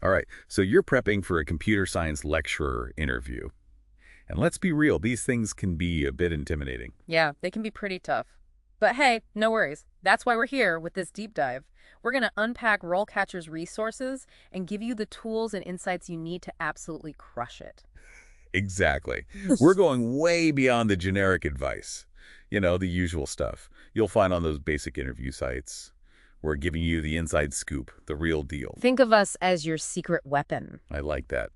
All right, so you're prepping for a computer science lecturer interview. And let's be real, these things can be a bit intimidating. Yeah, they can be pretty tough. But hey, no worries. That's why we're here with this deep dive. We're going to unpack RoleCatcher's resources and give you the tools and insights you need to absolutely crush it. Exactly. We're going way beyond the generic advice. The usual stuff you'll find on those basic interview sites. We're giving you the inside scoop, the real deal. Think of us as your secret weapon. I like that.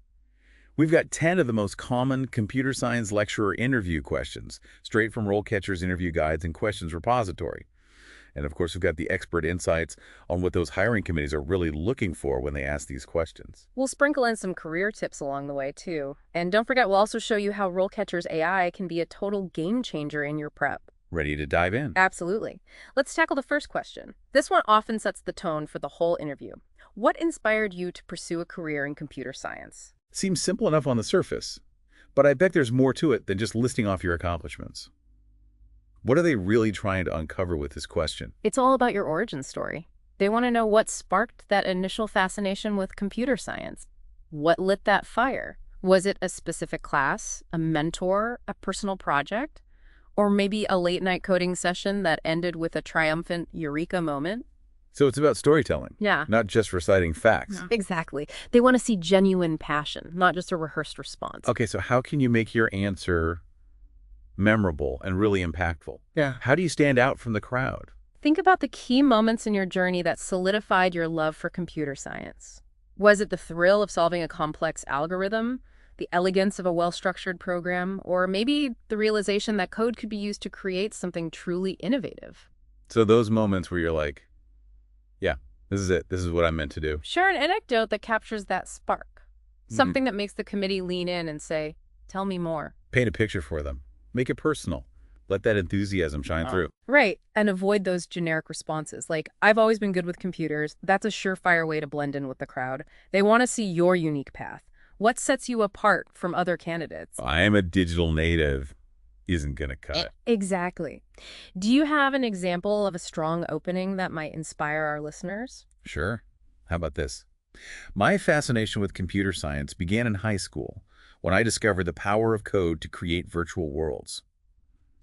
We've got 10 of the most common computer science lecturer interview questions, straight from RoleCatcher's interview guides and questions repository. And of course, we've got the expert insights on what those hiring committees are really looking for when they ask these questions. We'll sprinkle in some career tips along the way, too. And don't forget, we'll also show you how RoleCatcher's AI can be a total game changer in your prep. Ready to dive in? Absolutely. Let's tackle the first question. This one often sets the tone for the whole interview. What inspired you to pursue a career in computer science? Seems simple enough on the surface, but I bet there's more to it than just listing off your accomplishments. What are they really trying to uncover with this question? It's all about your origin story. They want to know what sparked that initial fascination with computer science. What lit that fire? Was it a specific class, a mentor, a personal project, or maybe a late-night coding session that ended with a triumphant eureka moment? So it's about storytelling, Yeah. not just reciting facts. Yeah. Exactly. They want to see genuine passion, not just a rehearsed response. Okay, so how can you make your answer memorable and really impactful? Yeah. How do you stand out from the crowd? Think about the key moments in your journey that solidified your love for computer science. Was it the thrill of solving a complex algorithm, the elegance of a well-structured program, or maybe the realization that code could be used to create something truly innovative? So those moments where you're like, yeah, this is it. This is what I'm meant to do. Share an anecdote that captures that spark. Something that makes the committee lean in and say, tell me more. Paint a picture for them. Make it personal. Let that enthusiasm shine through. Right, and avoid those generic responses like, I've always been good with computers. That's a surefire way to blend in with the crowd. They want to see your unique path. What sets you apart from other candidates? I am a digital native isn't going to cut it. Exactly. Do you have an example of a strong opening that might inspire our listeners? Sure. How about this? My fascination with computer science began in high school when I discovered the power of code to create virtual worlds.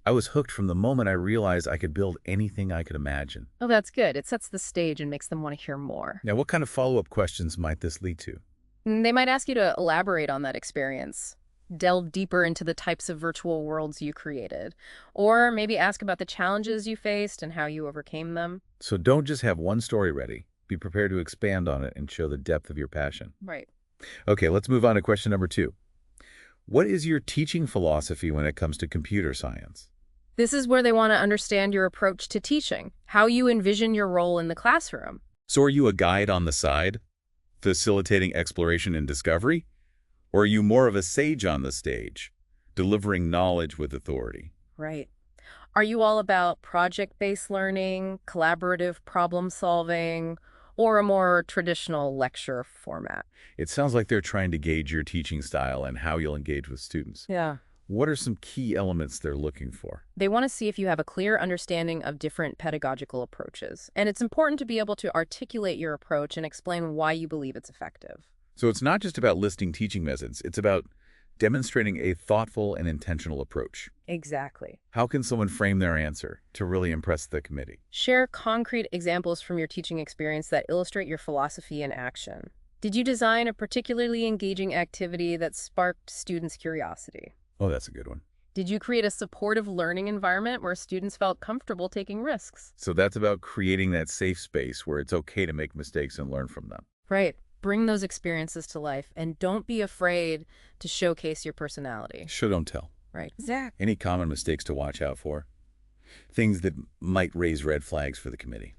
I was hooked from the moment I realized I could build anything I could imagine. Oh, that's good. It sets the stage and makes them want to hear more. Now, what kind of follow-up questions might this lead to? They might ask you to elaborate on that experience, delve deeper into the types of virtual worlds you created, or maybe ask about the challenges you faced and how you overcame them. So don't just have one story ready. Be prepared to expand on it and show the depth of your passion. Right. Okay, let's move on to question number 2. What is your teaching philosophy when it comes to computer science? This is where they want to understand your approach to teaching, how you envision your role in the classroom. So are you a guide on the side, facilitating exploration and discovery? Or are you more of a sage on the stage, delivering knowledge with authority? Right. Are you all about project-based learning, collaborative problem solving, or a more traditional lecture format? It sounds like they're trying to gauge your teaching style and how you'll engage with students. Yeah. What are some key elements they're looking for? They want to see if you have a clear understanding of different pedagogical approaches. And it's important to be able to articulate your approach and explain why you believe it's effective. So it's not just about listing teaching methods. It's about demonstrating a thoughtful and intentional approach. Exactly. How can someone frame their answer to really impress the committee? Share concrete examples from your teaching experience that illustrate your philosophy in action. Did you design a particularly engaging activity that sparked students' curiosity? Oh, that's a good one. Did you create a supportive learning environment where students felt comfortable taking risks? So that's about creating that safe space where it's okay to make mistakes and learn from them. Right. Bring those experiences to life and don't be afraid to showcase your personality. Show, don't tell. Right. Exactly. Any common mistakes to watch out for? Things that might raise red flags for the committee.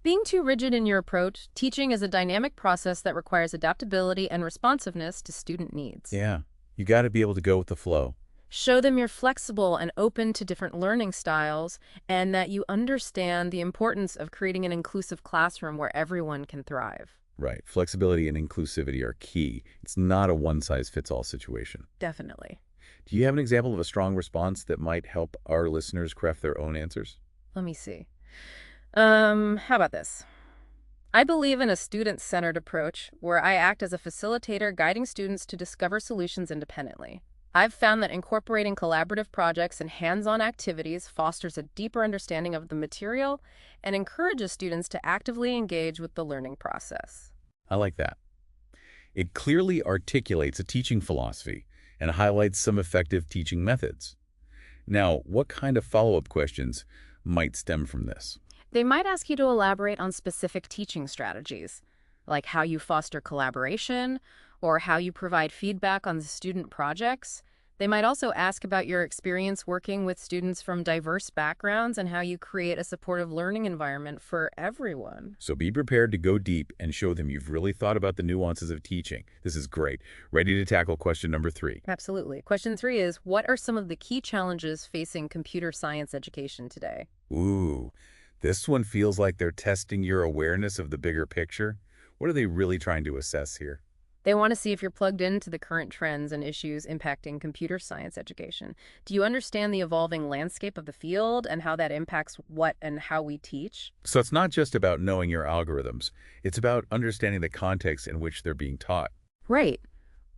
Being too rigid in your approach, teaching is a dynamic process that requires adaptability and responsiveness to student needs. Yeah, you got to be able to go with the flow. Show them you're flexible and open to different learning styles and that you understand the importance of creating an inclusive classroom where everyone can thrive. Right. Flexibility and inclusivity are key. It's not a one-size-fits-all situation. Definitely. Do you have an example of a strong response that might help our listeners craft their own answers? Let me see. How about this? I believe in a student-centered approach where I act as a facilitator guiding students to discover solutions independently. I've found that incorporating collaborative projects and hands-on activities fosters a deeper understanding of the material and encourages students to actively engage with the learning process. I like that. It clearly articulates a teaching philosophy and highlights some effective teaching methods. Now, what kind of follow-up questions might stem from this? They might ask you to elaborate on specific teaching strategies, like how you foster collaboration or how you provide feedback on the student projects. They might also ask about your experience working with students from diverse backgrounds and how you create a supportive learning environment for everyone. So be prepared to go deep and show them you've really thought about the nuances of teaching. This is great. Ready to tackle question number 3. Absolutely. Question 3 is, what are some of the key challenges facing computer science education today? Ooh, this one feels like they're testing your awareness of the bigger picture. What are they really trying to assess here? They want to see if you're plugged into the current trends and issues impacting computer science education. Do you understand the evolving landscape of the field and how that impacts what and how we teach? So it's not just about knowing your algorithms. It's about understanding the context in which they're being taught. Right.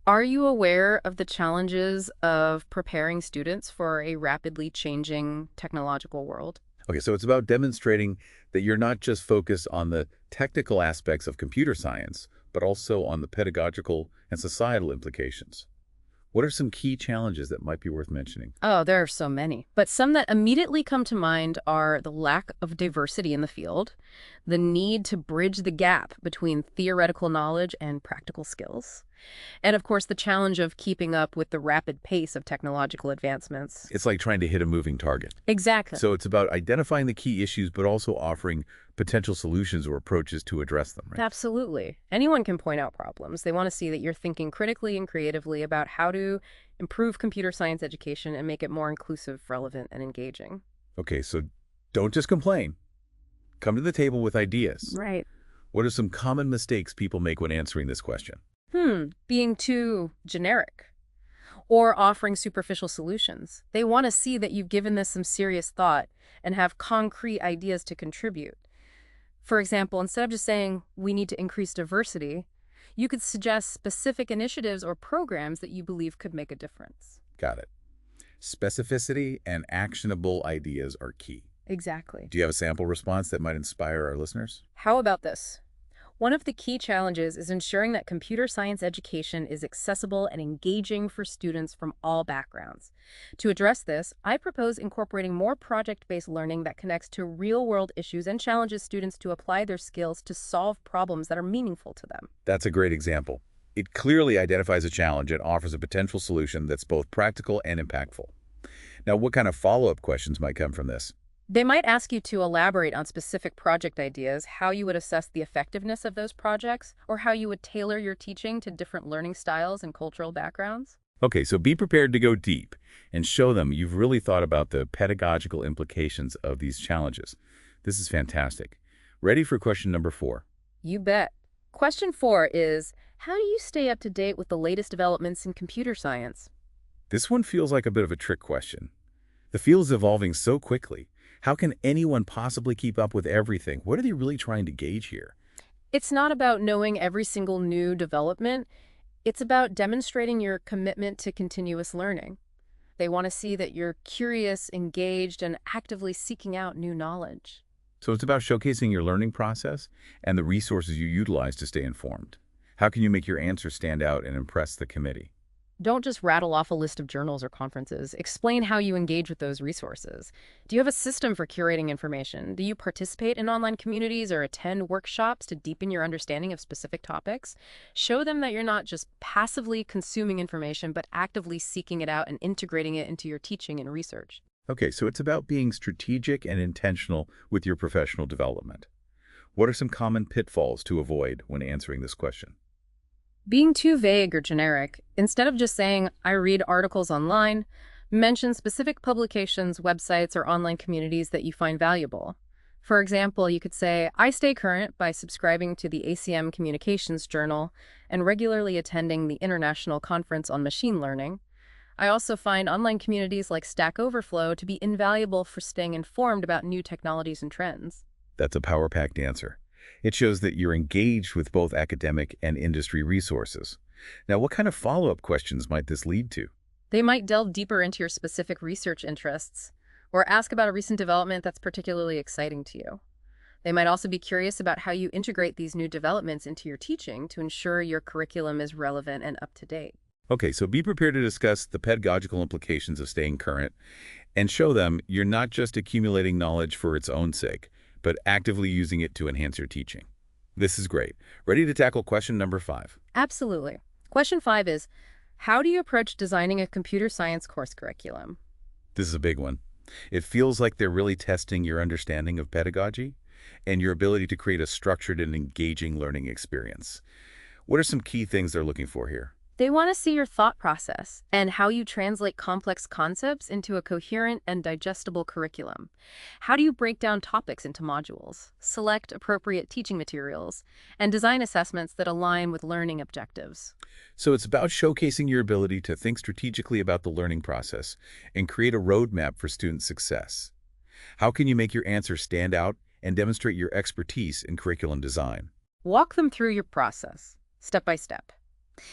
Are you aware of the challenges of preparing students for a rapidly changing technological world? Okay, so it's about demonstrating that you're not just focused on the technical aspects of computer science, but also on the pedagogical and societal implications. What are some key challenges that might be worth mentioning? Oh, there are so many. But some that immediately come to mind are the lack of diversity in the field, the need to bridge the gap between theoretical knowledge and practical skills, and of course, the challenge of keeping up with the rapid pace of technological advancements. It's like trying to hit a moving target. Exactly. So it's about identifying the key issues, but also offering potential solutions or approaches to address them, right? Absolutely. Anyone can point out problems. They want to see that you're thinking critically and creatively about how to improve computer science education and make it more inclusive, relevant, and engaging. Okay, so don't just complain. Come to the table with ideas. Right. What are some common mistakes people make when answering this question? Being too generic or offering superficial solutions. They want to see that you've given this some serious thought and have concrete ideas to contribute. For example, instead of just saying, we need to increase diversity, you could suggest specific initiatives or programs that you believe could make a difference. Got it. Specificity and actionable ideas are key. Exactly. Do you have a sample response that might inspire our listeners? How about this? One of the key challenges is ensuring that computer science education is accessible and engaging for students from all backgrounds. To address this, I propose incorporating more project-based learning that connects to real-world issues and challenges students to apply their skills to solve problems that are meaningful to them. That's a great example. It clearly identifies a challenge and offers a potential solution that's both practical and impactful. Now, what kind of follow-up questions might come from this? They might ask you to elaborate on specific project ideas, how you would assess the effectiveness of those projects, or how you would tailor your teaching to different learning styles and cultural backgrounds. Okay, so be prepared to go deep and show them you've really thought about the pedagogical implications of these challenges. This is fantastic. Ready for question number 4? You bet. Question 4 is, how do you stay up to date with the latest developments in computer science? This one feels like a bit of a trick question. The field is evolving so quickly. How can anyone possibly keep up with everything? What are they really trying to gauge here? It's not about knowing every single new development. It's about demonstrating your commitment to continuous learning. They want to see that you're curious, engaged, and actively seeking out new knowledge. So it's about showcasing your learning process and the resources you utilize to stay informed. How can you make your answers stand out and impress the committee? Don't just rattle off a list of journals or conferences. Explain how you engage with those resources. Do you have a system for curating information? Do you participate in online communities or attend workshops to deepen your understanding of specific topics? Show them that you're not just passively consuming information, but actively seeking it out and integrating it into your teaching and research. Okay, so it's about being strategic and intentional with your professional development. What are some common pitfalls to avoid when answering this question? Being too vague or generic, instead of just saying, I read articles online, mention specific publications, websites, or online communities that you find valuable. For example, you could say, I stay current by subscribing to the ACM Communications Journal and regularly attending the International Conference on Machine Learning. I also find online communities like Stack Overflow to be invaluable for staying informed about new technologies and trends. That's a power-packed answer. It shows that you're engaged with both academic and industry resources. Now, what kind of follow-up questions might this lead to? They might delve deeper into your specific research interests or ask about a recent development that's particularly exciting to you. They might also be curious about how you integrate these new developments into your teaching to ensure your curriculum is relevant and up to date. Okay, so be prepared to discuss the pedagogical implications of staying current and show them you're not just accumulating knowledge for its own sake, but actively using it to enhance your teaching. This is great. Ready to tackle question number 5? Absolutely. Question 5 is, how do you approach designing a computer science course curriculum? This is a big one. It feels like they're really testing your understanding of pedagogy and your ability to create a structured and engaging learning experience. What are some key things they're looking for here? They want to see your thought process and how you translate complex concepts into a coherent and digestible curriculum. How do you break down topics into modules, select appropriate teaching materials, and design assessments that align with learning objectives? So it's about showcasing your ability to think strategically about the learning process and create a roadmap for student success. How can you make your answers stand out and demonstrate your expertise in curriculum design? Walk them through your process, step by step.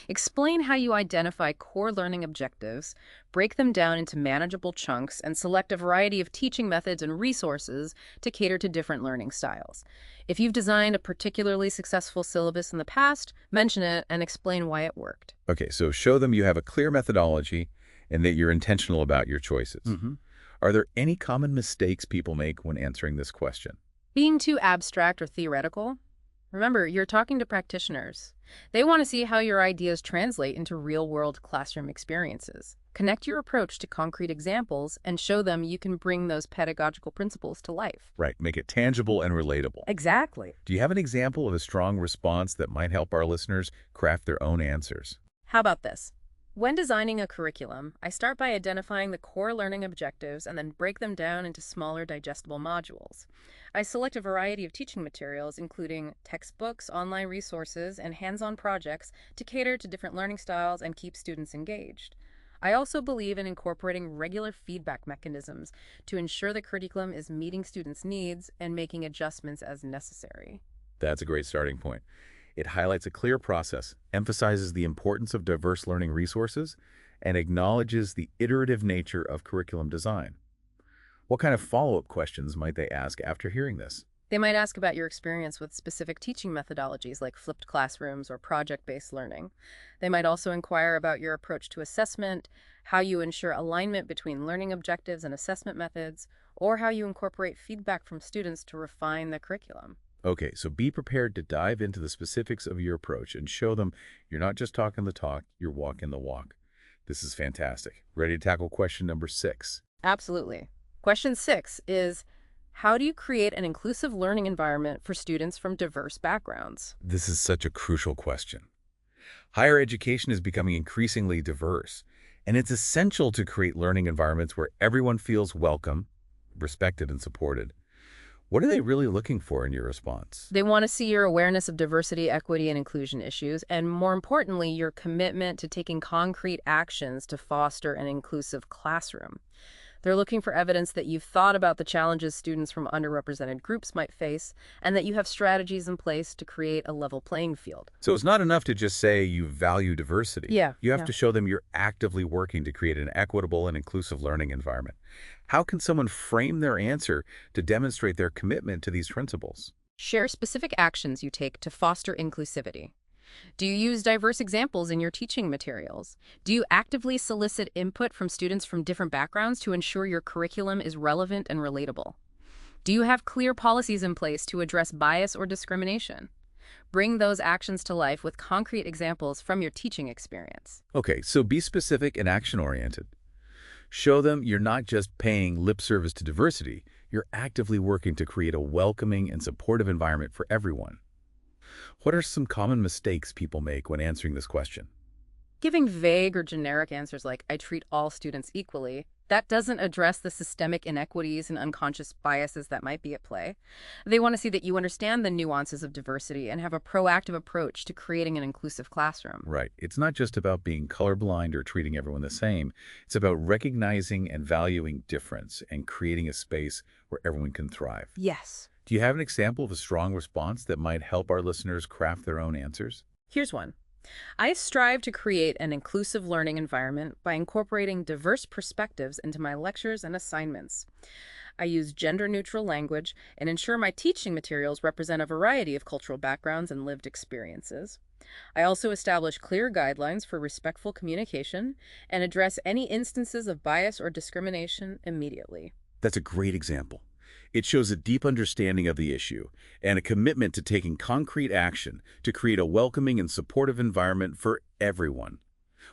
Explain how you identify core learning objectives, break them down into manageable chunks, and select a variety of teaching methods and resources to cater to different learning styles. If you've designed a particularly successful syllabus in the past, mention it and explain why it worked. Okay, so show them you have a clear methodology and that you're intentional about your choices. Are there any common mistakes people make when answering this question? Being too abstract or theoretical? Remember, you're talking to practitioners. They want to see how your ideas translate into real-world classroom experiences. Connect your approach to concrete examples and show them you can bring those pedagogical principles to life. Right, make it tangible and relatable. Exactly. Do you have an example of a strong response that might help our listeners craft their own answers? How about this? When designing a curriculum, I start by identifying the core learning objectives and then break them down into smaller, digestible modules. I select a variety of teaching materials, including textbooks, online resources, and hands-on projects to cater to different learning styles and keep students engaged. I also believe in incorporating regular feedback mechanisms to ensure the curriculum is meeting students' needs and making adjustments as necessary. That's a great starting point. It highlights a clear process, emphasizes the importance of diverse learning resources, and acknowledges the iterative nature of curriculum design. What kind of follow-up questions might they ask after hearing this? They might ask about your experience with specific teaching methodologies like flipped classrooms or project-based learning. They might also inquire about your approach to assessment, how you ensure alignment between learning objectives and assessment methods, or how you incorporate feedback from students to refine the curriculum. Okay, so be prepared to dive into the specifics of your approach and show them you're not just talking the talk, you're walking the walk. This is fantastic. Ready to tackle question number 6? Absolutely. Question 6 is, how do you create an inclusive learning environment for students from diverse backgrounds? This is such a crucial question. Higher education is becoming increasingly diverse, and it's essential to create learning environments where everyone feels welcome, respected, and supported. What are they really looking for in your response? They want to see your awareness of diversity, equity, and inclusion issues, and more importantly, your commitment to taking concrete actions to foster an inclusive classroom. They're looking for evidence that you've thought about the challenges students from underrepresented groups might face, and that you have strategies in place to create a level playing field. So it's not enough to just say you value diversity. You have to show them you're actively working to create an equitable and inclusive learning environment. How can someone frame their answer to demonstrate their commitment to these principles? Share specific actions you take to foster inclusivity. Do you use diverse examples in your teaching materials? Do you actively solicit input from students from different backgrounds to ensure your curriculum is relevant and relatable? Do you have clear policies in place to address bias or discrimination? Bring those actions to life with concrete examples from your teaching experience. Okay, so be specific and action-oriented. Show them you're not just paying lip service to diversity, you're actively working to create a welcoming and supportive environment for everyone. What are some common mistakes people make when answering this question? Giving vague or generic answers like, I treat all students equally, that doesn't address the systemic inequities and unconscious biases that might be at play. They want to see that you understand the nuances of diversity and have a proactive approach to creating an inclusive classroom. Right. It's not just about being colorblind or treating everyone the same. It's about recognizing and valuing difference and creating a space where everyone can thrive. Yes. Do you have an example of a strong response that might help our listeners craft their own answers? Here's one. I strive to create an inclusive learning environment by incorporating diverse perspectives into my lectures and assignments. I use gender-neutral language and ensure my teaching materials represent a variety of cultural backgrounds and lived experiences. I also establish clear guidelines for respectful communication and address any instances of bias or discrimination immediately. That's a great example. It shows a deep understanding of the issue and a commitment to taking concrete action to create a welcoming and supportive environment for everyone.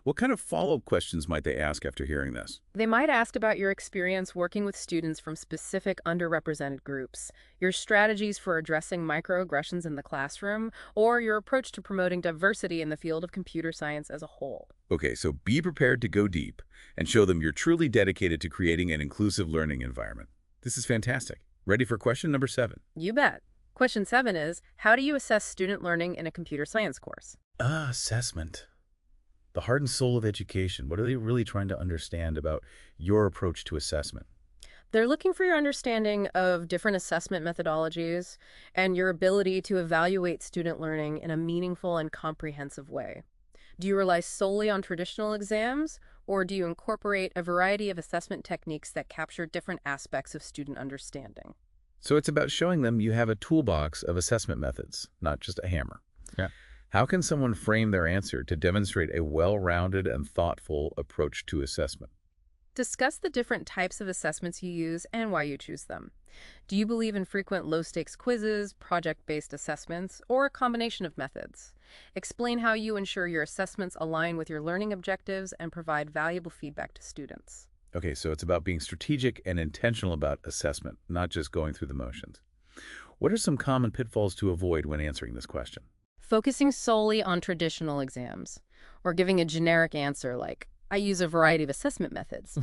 What kind of follow-up questions might they ask after hearing this? They might ask about your experience working with students from specific underrepresented groups, your strategies for addressing microaggressions in the classroom, or your approach to promoting diversity in the field of computer science as a whole. Okay, so be prepared to go deep and show them you're truly dedicated to creating an inclusive learning environment. This is fantastic. Ready for question number 7? You bet. Question 7 is, how do you assess student learning in a computer science course? Assessment. The heart and soul of education. What are they really trying to understand about your approach to assessment? They're looking for your understanding of different assessment methodologies and your ability to evaluate student learning in a meaningful and comprehensive way. Do you rely solely on traditional exams, or do you incorporate a variety of assessment techniques that capture different aspects of student understanding? So it's about showing them you have a toolbox of assessment methods, not just a hammer. Yeah. How can someone frame their answer to demonstrate a well-rounded and thoughtful approach to assessment? Discuss the different types of assessments you use and why you choose them. Do you believe in frequent low-stakes quizzes, project-based assessments, or a combination of methods? Explain how you ensure your assessments align with your learning objectives and provide valuable feedback to students. Okay, so it's about being strategic and intentional about assessment, not just going through the motions. What are some common pitfalls to avoid when answering this question? Focusing solely on traditional exams, or giving a generic answer like, I use a variety of assessment methods.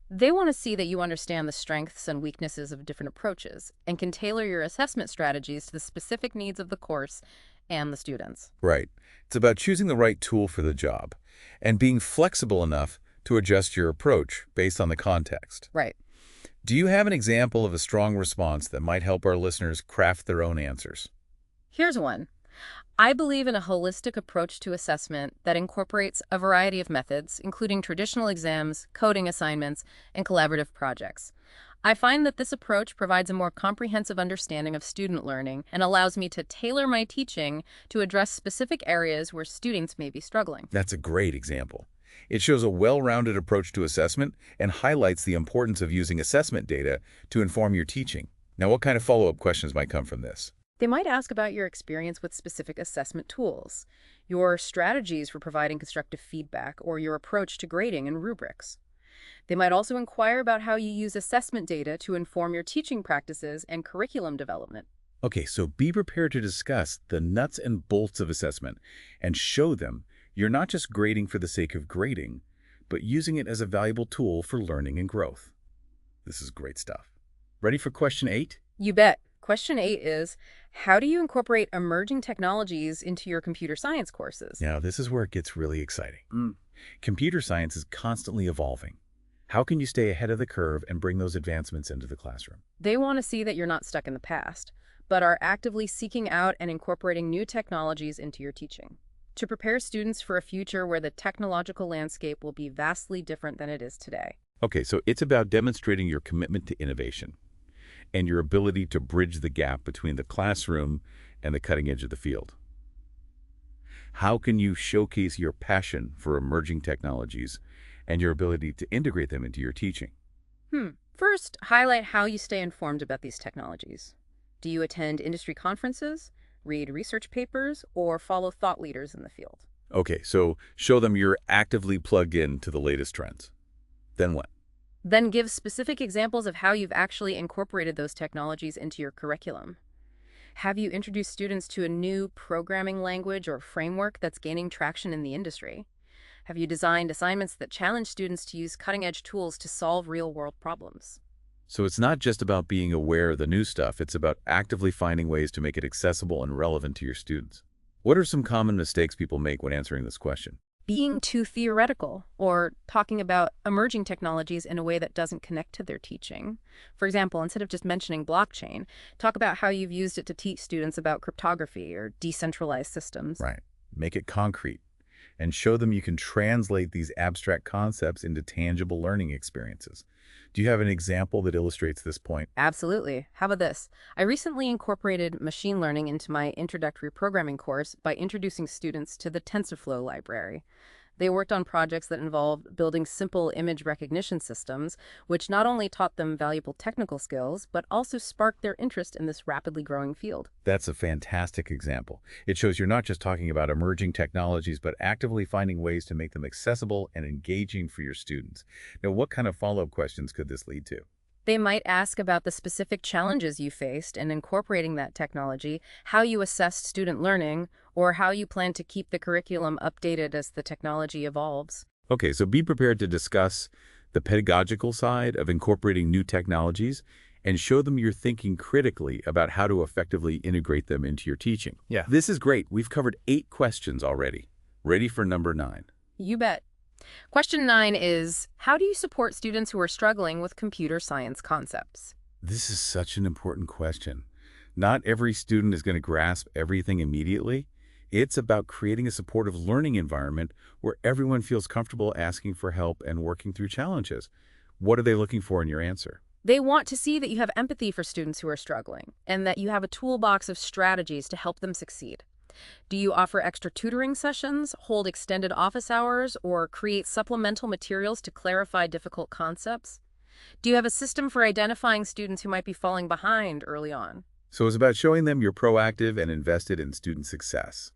They want to see that you understand the strengths and weaknesses of different approaches and can tailor your assessment strategies to the specific needs of the course and the students. Right. It's about choosing the right tool for the job and being flexible enough to adjust your approach based on the context. Right. Do you have an example of a strong response that might help our listeners craft their own answers? Here's one. I believe in a holistic approach to assessment that incorporates a variety of methods, including traditional exams, coding assignments, and collaborative projects. I find that this approach provides a more comprehensive understanding of student learning and allows me to tailor my teaching to address specific areas where students may be struggling. That's a great example. It shows a well-rounded approach to assessment and highlights the importance of using assessment data to inform your teaching. Now, what kind of follow-up questions might come from this? They might ask about your experience with specific assessment tools, your strategies for providing constructive feedback, or your approach to grading and rubrics. They might also inquire about how you use assessment data to inform your teaching practices and curriculum development. Okay, so be prepared to discuss the nuts and bolts of assessment and show them you're not just grading for the sake of grading, but using it as a valuable tool for learning and growth. This is great stuff. Ready for question 8? You bet. Question 8 is, how do you incorporate emerging technologies into your computer science courses? Now, this is where it gets really exciting. Computer science is constantly evolving. How can you stay ahead of the curve and bring those advancements into the classroom? They want to see that you're not stuck in the past, but are actively seeking out and incorporating new technologies into your teaching to prepare students for a future where the technological landscape will be vastly different than it is today. Okay, so it's about demonstrating your commitment to innovation and your ability to bridge the gap between the classroom and the cutting edge of the field. How can you showcase your passion for emerging technologies and your ability to integrate them into your teaching? First, highlight how you stay informed about these technologies. Do you attend industry conferences, read research papers, or follow thought leaders in the field? Okay, so show them you're actively plugged in to the latest trends. Then what? Then give specific examples of how you've actually incorporated those technologies into your curriculum. Have you introduced students to a new programming language or framework that's gaining traction in the industry? Have you designed assignments that challenge students to use cutting-edge tools to solve real-world problems? So it's not just about being aware of the new stuff, it's about actively finding ways to make it accessible and relevant to your students. What are some common mistakes people make when answering this question? being too theoretical, or talking about emerging technologies in a way that doesn't connect to their teaching. For example, instead of just mentioning blockchain, talk about how you've used it to teach students about cryptography or decentralized systems. Right. Make it concrete and show them you can translate these abstract concepts into tangible learning experiences. Do you have an example that illustrates this point? Absolutely. How about this? I recently incorporated machine learning into my introductory programming course by introducing students to the TensorFlow library. They worked on projects that involved building simple image recognition systems, which not only taught them valuable technical skills, but also sparked their interest in this rapidly growing field. That's a fantastic example. It shows you're not just talking about emerging technologies, but actively finding ways to make them accessible and engaging for your students. Now, what kind of follow-up questions could this lead to? They might ask about the specific challenges you faced in incorporating that technology, how you assessed student learning, or how you plan to keep the curriculum updated as the technology evolves. Okay, so be prepared to discuss the pedagogical side of incorporating new technologies and show them you're thinking critically about how to effectively integrate them into your teaching. Yeah. This is great. We've covered 8 questions already. Ready for number 9. You bet. Question 9 is, how do you support students who are struggling with computer science concepts? This is such an important question. Not every student is going to grasp everything immediately. It's about creating a supportive learning environment where everyone feels comfortable asking for help and working through challenges. What are they looking for in your answer? They want to see that you have empathy for students who are struggling and that you have a toolbox of strategies to help them succeed. Do you offer extra tutoring sessions, hold extended office hours, or create supplemental materials to clarify difficult concepts? Do you have a system for identifying students who might be falling behind early on? So it's about showing them you're proactive and invested in student success.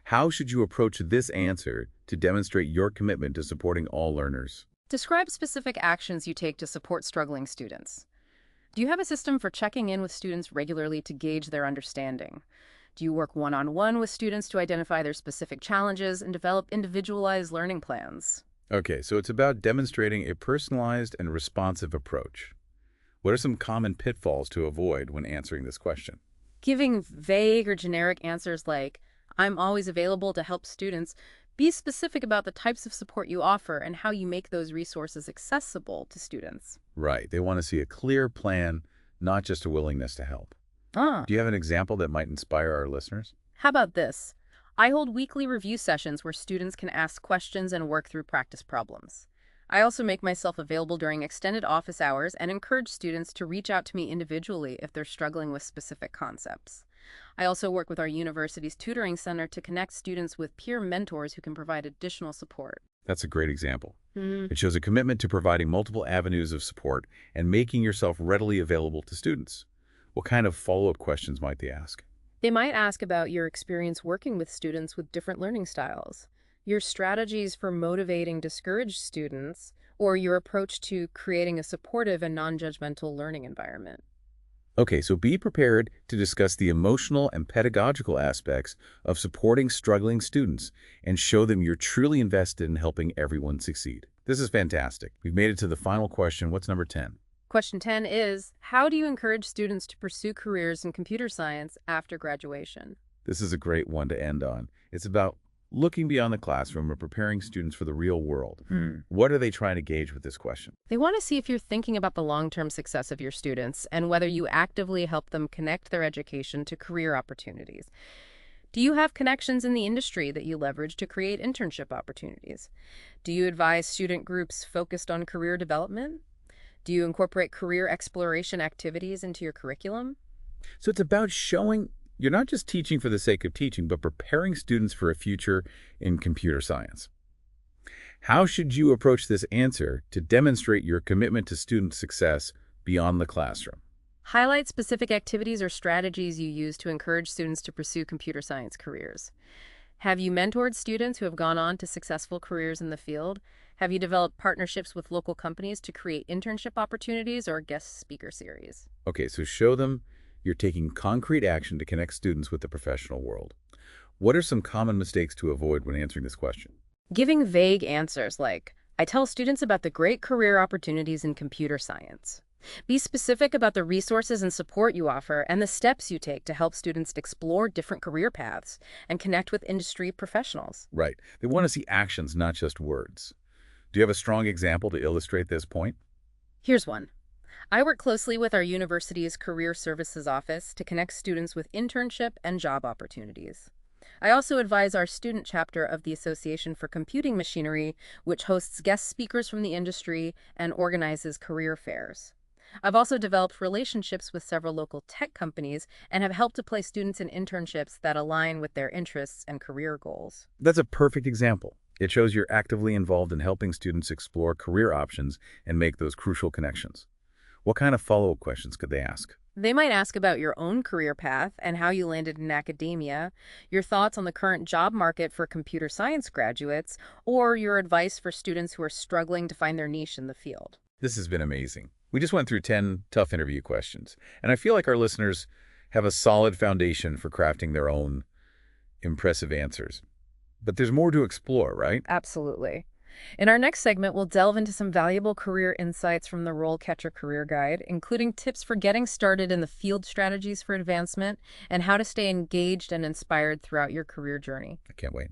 How should you approach this answer to demonstrate your commitment to supporting all learners? Describe specific actions you take to support struggling students. Do you have a system for checking in with students regularly to gauge their understanding? Do you work one-on-one with students to identify their specific challenges and develop individualized learning plans? Okay, so it's about demonstrating a personalized and responsive approach. What are some common pitfalls to avoid when answering this question? Giving vague or generic answers like, I'm always available to help students. Be specific about the types of support you offer and how you make those resources accessible to students. Right, they want to see a clear plan, not just a willingness to help. Do you have an example that might inspire our listeners? How about this? I hold weekly review sessions where students can ask questions and work through practice problems. I also make myself available during extended office hours and encourage students to reach out to me individually if they're struggling with specific concepts. I also work with our university's tutoring center to connect students with peer mentors who can provide additional support. That's a great example. It shows a commitment to providing multiple avenues of support and making yourself readily available to students. What kind of follow-up questions might they ask? They might ask about your experience working with students with different learning styles, your strategies for motivating discouraged students, or your approach to creating a supportive and non-judgmental learning environment. Okay, so be prepared to discuss the emotional and pedagogical aspects of supporting struggling students and show them you're truly invested in helping everyone succeed. This is fantastic. We've made it to the final question. What's number 10? Question 10 is, how do you encourage students to pursue careers in computer science after graduation? This is a great one to end on. It's about looking beyond the classroom and preparing students for the real world. What are they trying to gauge with this question? They want to see if you're thinking about the long-term success of your students and whether you actively help them connect their education to career opportunities. Do you have connections in the industry that you leverage to create internship opportunities? Do you advise student groups focused on career development? Do you incorporate career exploration activities into your curriculum? So it's about showing you're not just teaching for the sake of teaching, but preparing students for a future in computer science. How should you approach this answer to demonstrate your commitment to student success beyond the classroom? Highlight specific activities or strategies you use to encourage students to pursue computer science careers. Have you mentored students who have gone on to successful careers in the field? Have you developed partnerships with local companies to create internship opportunities or guest speaker series? Okay, so show them you're taking concrete action to connect students with the professional world. What are some common mistakes to avoid when answering this question? Giving vague answers like, I tell students about the great career opportunities in computer science, Be specific about the resources and support you offer and the steps you take to help students explore different career paths and connect with industry professionals. Right. They want to see actions, not just words. Do you have a strong example to illustrate this point? Here's one. I work closely with our university's Career Services Office to connect students with internship and job opportunities. I also advise our student chapter of the Association for Computing Machinery, which hosts guest speakers from the industry and organizes career fairs. I've also developed relationships with several local tech companies and have helped to place students in internships that align with their interests and career goals. That's a perfect example. It shows you're actively involved in helping students explore career options and make those crucial connections. What kind of follow-up questions could they ask? They might ask about your own career path and how you landed in academia, your thoughts on the current job market for computer science graduates, or your advice for students who are struggling to find their niche in the field. This has been amazing. We just went through 10 tough interview questions, and I feel like our listeners have a solid foundation for crafting their own impressive answers. But there's more to explore, right? Absolutely. In our next segment, we'll delve into some valuable career insights from the RoleCatcher Career Guide, including tips for getting started in the field, strategies for advancement, and how to stay engaged and inspired throughout your career journey. I can't wait.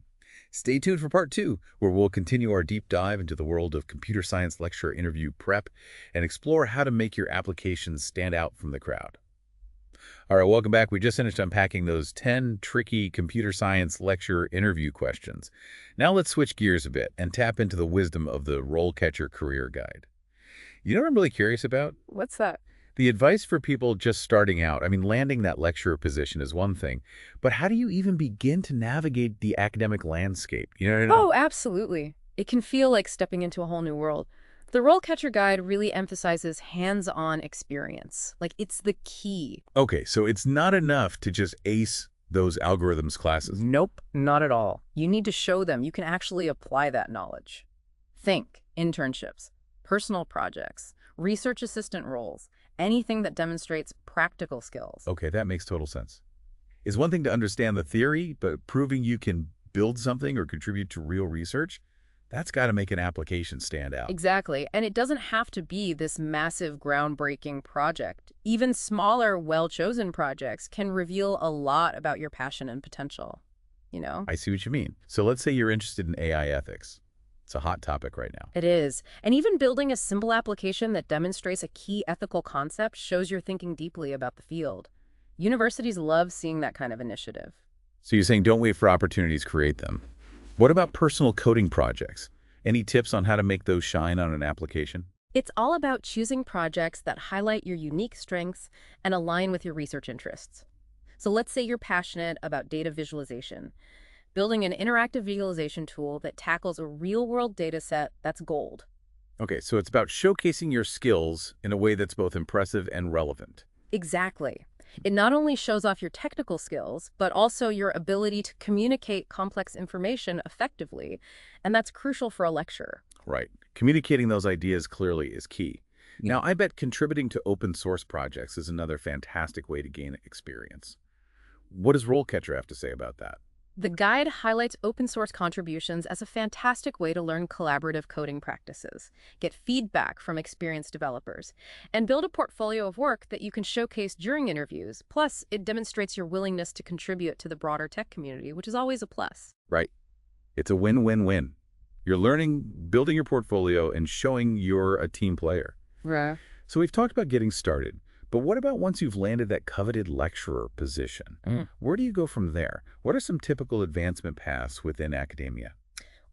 Stay tuned for part 2, where we'll continue our deep dive into the world of computer science lecturer interview prep and explore how to make your applications stand out from the crowd. All right, welcome back. We just finished unpacking those 10 tricky computer science lecturer interview questions. Now let's switch gears a bit and tap into the wisdom of the RoleCatcher Career Guide. You know what I'm really curious about? What's that? The advice for people just starting out. I mean, landing that lecturer position is one thing, but how do you even begin to navigate the academic landscape? You know what I mean? Oh, absolutely. It can feel like stepping into a whole new world. The RoleCatcher Guide really emphasizes hands-on experience. Like, it's the key. Okay, so it's not enough to just ace those algorithms classes. Nope, not at all. You need to show them you can actually apply that knowledge. Think internships, personal projects, research assistant roles, anything that demonstrates practical skills. Okay, that makes total sense. It's one thing to understand the theory, but proving you can build something or contribute to real research, that's got to make an application stand out. Exactly. And it doesn't have to be this massive, groundbreaking project. Even smaller, well-chosen projects can reveal a lot about your passion and potential, you know? I see what you mean. So let's say you're interested in AI ethics. It's a hot topic right now. It is. And even building a simple application that demonstrates a key ethical concept shows you're thinking deeply about the field. Universities love seeing that kind of initiative. So you're saying don't wait for opportunities, create them. What about personal coding projects? Any tips on how to make those shine on an application? It's all about choosing projects that highlight your unique strengths and align with your research interests. So let's say you're passionate about data visualization. Building an interactive visualization tool that tackles a real-world data set, that's gold. Okay, so it's about showcasing your skills in a way that's both impressive and relevant. Exactly. It not only shows off your technical skills, but also your ability to communicate complex information effectively, and that's crucial for a lecturer. Right. Communicating those ideas clearly is key. Now, I bet contributing to open source projects is another fantastic way to gain experience. What does RoleCatcher have to say about that? The guide highlights open source contributions as a fantastic way to learn collaborative coding practices, get feedback from experienced developers, and build a portfolio of work that you can showcase during interviews. Plus, it demonstrates your willingness to contribute to the broader tech community, which is always a plus. Right. It's a win-win-win. You're learning, building your portfolio, and showing you're a team player. Right. So we've talked about getting started, but what about once you've landed that coveted lecturer position? Where do you go from there? What are some typical advancement paths within academia?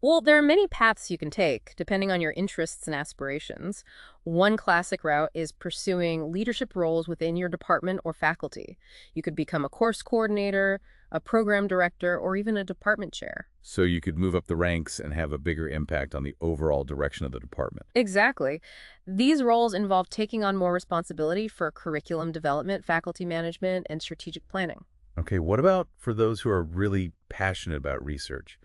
Well, there are many paths you can take, depending on your interests and aspirations. One classic route is pursuing leadership roles within your department or faculty. You could become a course coordinator, a program director, or even a department chair. So you could move up the ranks and have a bigger impact on the overall direction of the department. Exactly. These roles involve taking on more responsibility for curriculum development, faculty management, and strategic planning. Okay, what about for those who are really passionate about research?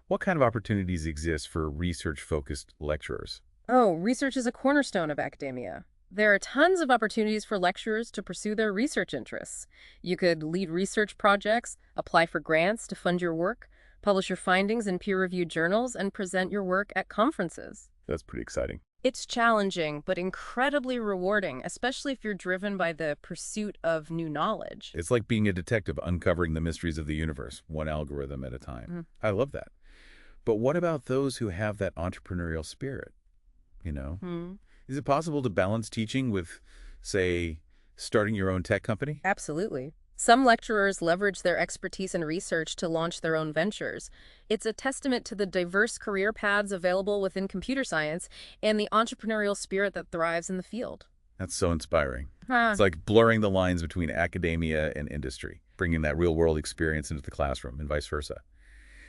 What kind of opportunities exist for research-focused lecturers? Oh, research is a cornerstone of academia. There are tons of opportunities for lecturers to pursue their research interests. You could lead research projects, apply for grants to fund your work, publish your findings in peer-reviewed journals, and present your work at conferences. That's pretty exciting. It's challenging, but incredibly rewarding, especially if you're driven by the pursuit of new knowledge. It's like being a detective uncovering the mysteries of the universe, one algorithm at a time. I love that. But what about those who have that entrepreneurial spirit? You know, is it possible to balance teaching with, say, starting your own tech company? Absolutely. Some lecturers leverage their expertise and research to launch their own ventures. It's a testament to the diverse career paths available within computer science and the entrepreneurial spirit that thrives in the field. That's so inspiring. It's like blurring the lines between academia and industry, bringing that real-world experience into the classroom and vice versa.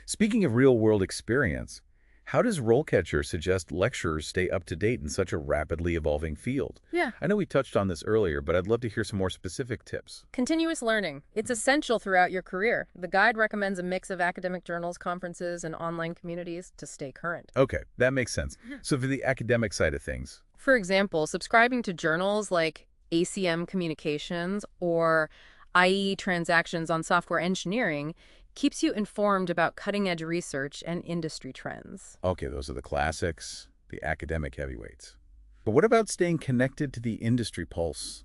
Speaking of real-world experience, how does RoleCatcher suggest lecturers stay up to date in such a rapidly evolving field? Yeah. I know we touched on this earlier, but I'd love to hear some more specific tips. Continuous learning. It's essential throughout your career. The guide recommends a mix of academic journals, conferences, and online communities to stay current. Okay, that makes sense. So for the academic side of things, For example, subscribing to journals like ACM Communications or IE Transactions on Software Engineering keeps you informed about cutting-edge research and industry trends. okay, those are the classics, the academic heavyweights. But what about staying connected to the industry pulse?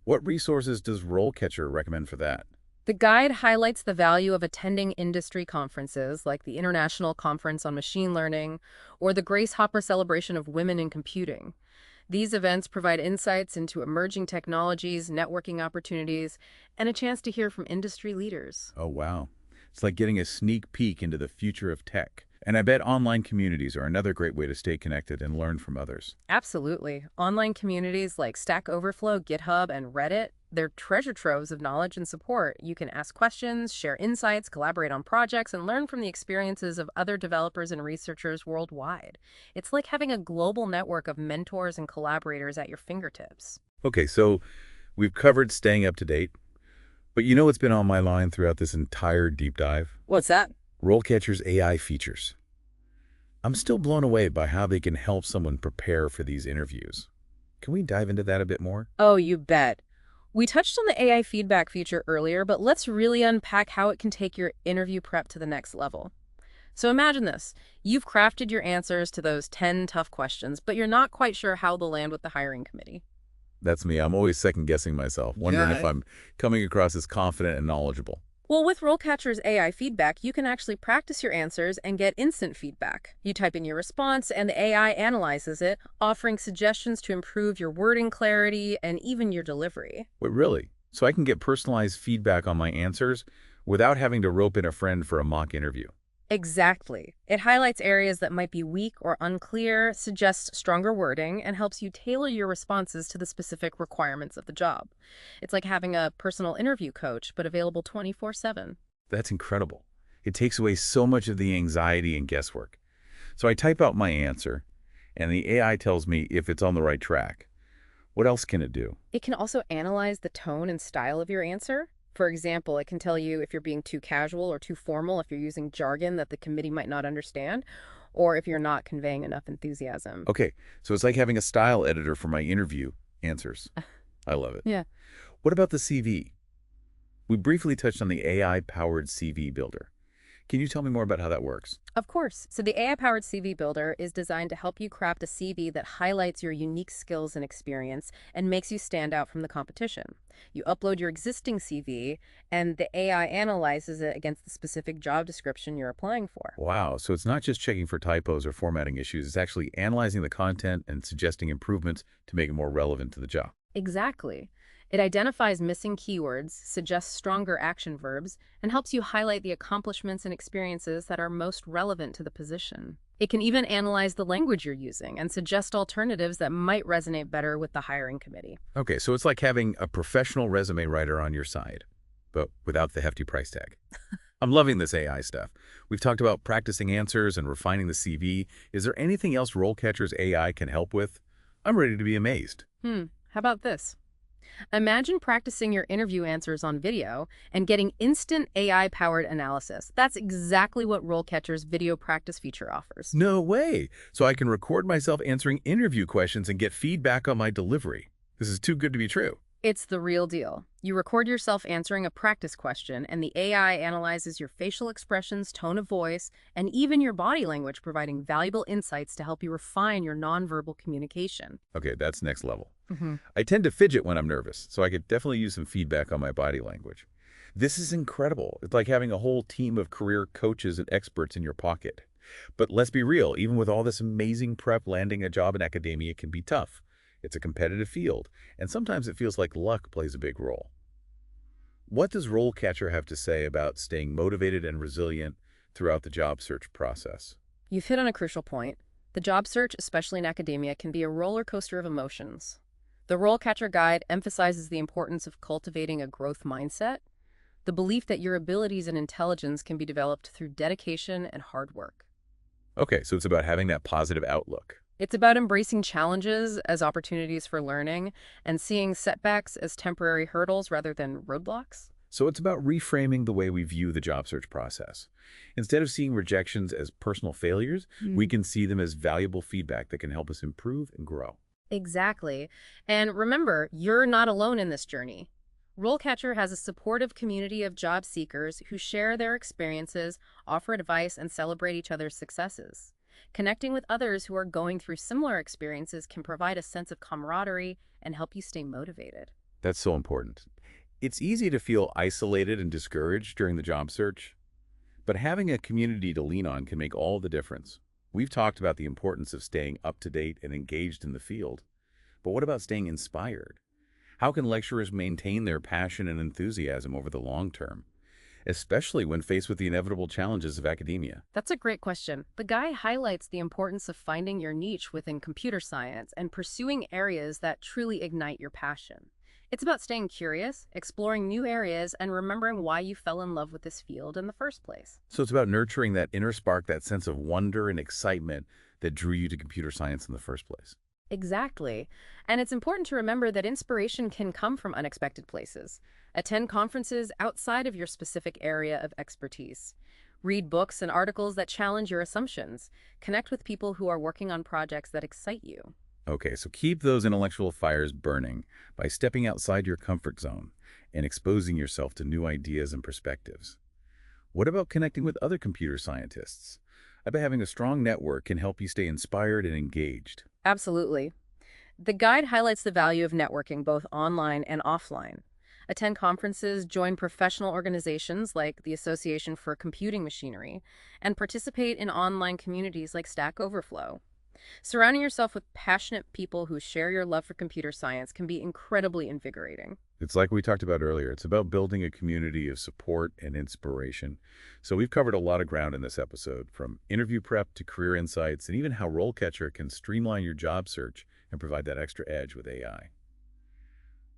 What resources does RoleCatcher recommend for that? The guide highlights the value of attending industry conferences like the International Conference on Machine Learning or the Grace Hopper Celebration of Women in Computing. These events provide insights into emerging technologies, networking opportunities, and a chance to hear from industry leaders. Oh, wow. It's like getting a sneak peek into the future of tech. And I bet online communities are another great way to stay connected and learn from others. Absolutely. Online communities like Stack Overflow, GitHub, and Reddit, they're treasure troves of knowledge and support. You can ask questions, share insights, collaborate on projects, and learn from the experiences of other developers and researchers worldwide. It's like having a global network of mentors and collaborators at your fingertips. Okay, so we've covered staying up to date, but you know what's been on my mind throughout this entire deep dive? What's that? RoleCatcher's AI features. I'm still blown away by how they can help someone prepare for these interviews. Can we dive into that a bit more? Oh, you bet. We touched on the AI feedback feature earlier, but let's really unpack how it can take your interview prep to the next level. So imagine this. You've crafted your answers to those 10 tough questions, but you're not quite sure how they'll land with the hiring committee. That's me. I'm always second-guessing myself, wondering if I'm coming across as confident and knowledgeable. Well, with RoleCatcher's AI feedback, you can actually practice your answers and get instant feedback. You type in your response, and the AI analyzes it, offering suggestions to improve your wording clarity and even your delivery. Wait, really? So I can get personalized feedback on my answers without having to rope in a friend for a mock interview? Exactly. It highlights areas that might be weak or unclear, suggests stronger wording, and helps you tailor your responses to the specific requirements of the job. It's like having a personal interview coach, but available 24/7. That's incredible. It takes away so much of the anxiety and guesswork. So I type out my answer, and the AI tells me if it's on the right track. What else can it do? It can also analyze the tone and style of your answer. For example, it can tell you if you're being too casual or too formal, if you're using jargon that the committee might not understand, or if you're not conveying enough enthusiasm. Okay, so it's like having a style editor for my interview answers. I love it. Yeah. What about the CV? We briefly touched on the AI-powered CV builder. Can you tell me more about how that works? Of course. So the AI-powered CV Builder is designed to help you craft a CV that highlights your unique skills and experience and makes you stand out from the competition. You upload your existing CV, and the AI analyzes it against the specific job description you're applying for. Wow, so it's not just checking for typos or formatting issues, it's actually analyzing the content and suggesting improvements to make it more relevant to the job. Exactly. It identifies missing keywords, suggests stronger action verbs, and helps you highlight the accomplishments and experiences that are most relevant to the position. It can even analyze the language you're using and suggest alternatives that might resonate better with the hiring committee. Okay, so it's like having a professional resume writer on your side, but without the hefty price tag. I'm loving this AI stuff. We've talked about practicing answers and refining the CV. Is there anything else RoleCatcher's AI can help with? I'm ready to be amazed. How about this? Imagine practicing your interview answers on video and getting instant AI-powered analysis. That's exactly what RoleCatcher's video practice feature offers. No way! So I can record myself answering interview questions and get feedback on my delivery. This is too good to be true. It's the real deal. You record yourself answering a practice question, and the AI analyzes your facial expressions, tone of voice, and even your body language, providing valuable insights to help you refine your nonverbal communication. Okay, that's next level. Hmm. I tend to fidget when I'm nervous, so I could definitely use some feedback on my body language. This is incredible. It's like having a whole team of career coaches and experts in your pocket. But let's be real, even with all this amazing prep, landing a job in academia can be tough. It's a competitive field, and sometimes it feels like luck plays a big role. What does RoleCatcher have to say about staying motivated and resilient throughout the job search process? You've hit on a crucial point. The job search, especially in academia, can be a roller coaster of emotions. The RoleCatcher Guide emphasizes the importance of cultivating a growth mindset, the belief that your abilities and intelligence can be developed through dedication and hard work. Okay, so it's about having that positive outlook. It's about embracing challenges as opportunities for learning and seeing setbacks as temporary hurdles rather than roadblocks. So it's about reframing the way we view the job search process. Instead of seeing rejections as personal failures, we can see them as valuable feedback that can help us improve and grow. Exactly. And remember, you're not alone in this journey. RoleCatcher has a supportive community of job seekers who share their experiences, offer advice, and celebrate each other's successes. Connecting with others who are going through similar experiences can provide a sense of camaraderie and help you stay motivated. That's so important. It's easy to feel isolated and discouraged during the job search, but having a community to lean on can make all the difference. We've talked about the importance of staying up to date and engaged in the field, but what about staying inspired? How can lecturers maintain their passion and enthusiasm over the long term, especially when faced with the inevitable challenges of academia? That's a great question. The guide highlights the importance of finding your niche within computer science and pursuing areas that truly ignite your passion. It's about staying curious, exploring new areas, and remembering why you fell in love with this field in the first place. So it's about nurturing that inner spark, that sense of wonder and excitement that drew you to computer science in the first place. Exactly. And it's important to remember that inspiration can come from unexpected places. Attend conferences outside of your specific area of expertise. Read books and articles that challenge your assumptions. Connect with people who are working on projects that excite you. Okay, so keep those intellectual fires burning by stepping outside your comfort zone and exposing yourself to new ideas and perspectives. What about connecting with other computer scientists? I bet having a strong network can help you stay inspired and engaged. Absolutely. The guide highlights the value of networking both online and offline. Attend conferences, join professional organizations like the Association for Computing Machinery, and participate in online communities like Stack Overflow. Surrounding yourself with passionate people who share your love for computer science can be incredibly invigorating. It's like we talked about earlier. It's about building a community of support and inspiration. So we've covered a lot of ground in this episode, from interview prep to career insights, and even how RoleCatcher can streamline your job search and provide that extra edge with AI.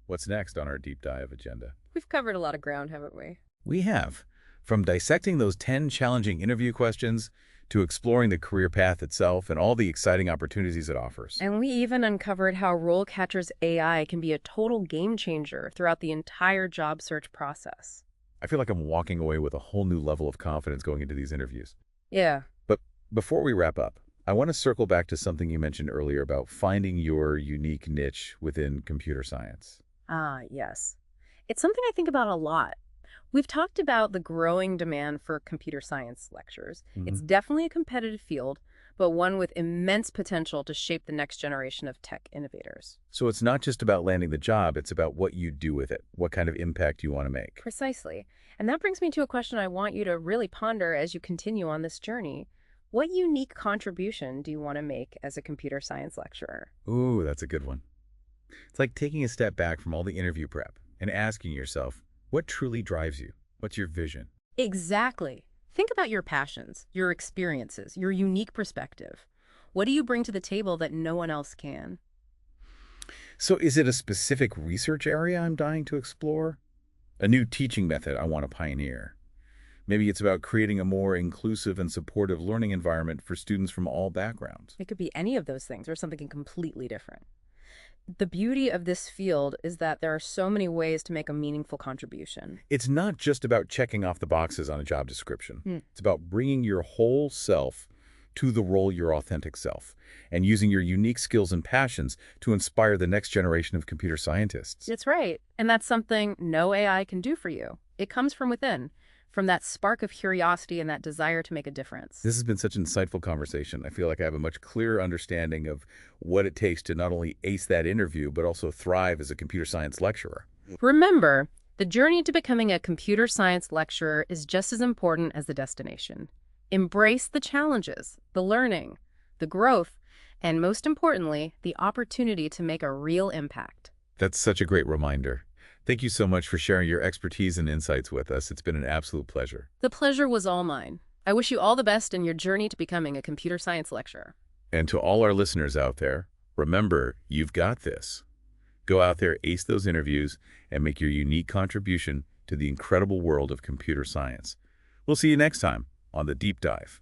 What's next on our deep dive agenda? We've covered a lot of ground, haven't we? We have. From dissecting those 10 challenging interview questions to exploring the career path itself and all the exciting opportunities it offers. And we even uncovered how RoleCatcher's AI can be a total game changer throughout the entire job search process. I feel like I'm walking away with a whole new level of confidence going into these interviews. Yeah. But before we wrap up, I want to circle back to something you mentioned earlier about finding your unique niche within computer science. Ah, yes. It's something I think about a lot. We've talked about the growing demand for computer science lectures. It's definitely a competitive field, but one with immense potential to shape the next generation of tech innovators. So it's not just about landing the job, it's about what you do with it, what kind of impact you want to make. Precisely. And that brings me to a question I want you to really ponder as you continue on this journey. What unique contribution do you want to make as a computer science lecturer? Ooh, that's a good one. It's like taking a step back from all the interview prep and asking yourself, what truly drives you? What's your vision? Exactly. Think about your passions, your experiences, your unique perspective. What do you bring to the table that no one else can? So is it a specific research area I'm dying to explore? A new teaching method I want to pioneer? Maybe it's about creating a more inclusive and supportive learning environment for students from all backgrounds. It could be any of those things or something completely different. The beauty of this field is that there are so many ways to make a meaningful contribution. It's not just about checking off the boxes on a job description. It's about bringing your whole self to the role your authentic self, and using your unique skills and passions to inspire the next generation of computer scientists. It's right. And that's something no AI can do for you. It comes from within, from that spark of curiosity and that desire to make a difference. This has been such an insightful conversation. I feel like I have a much clearer understanding of what it takes to not only ace that interview, but also thrive as a computer science lecturer. Remember, the journey to becoming a computer science lecturer is just as important as the destination. Embrace the challenges, the learning, the growth, and most importantly, the opportunity to make a real impact. That's such a great reminder. Thank you so much for sharing your expertise and insights with us. It's been an absolute pleasure. The pleasure was all mine. I wish you all the best in your journey to becoming a computer science lecturer. And to all our listeners out there, remember, you've got this. Go out there, ace those interviews, and make your unique contribution to the incredible world of computer science. We'll see you next time on The Deep Dive.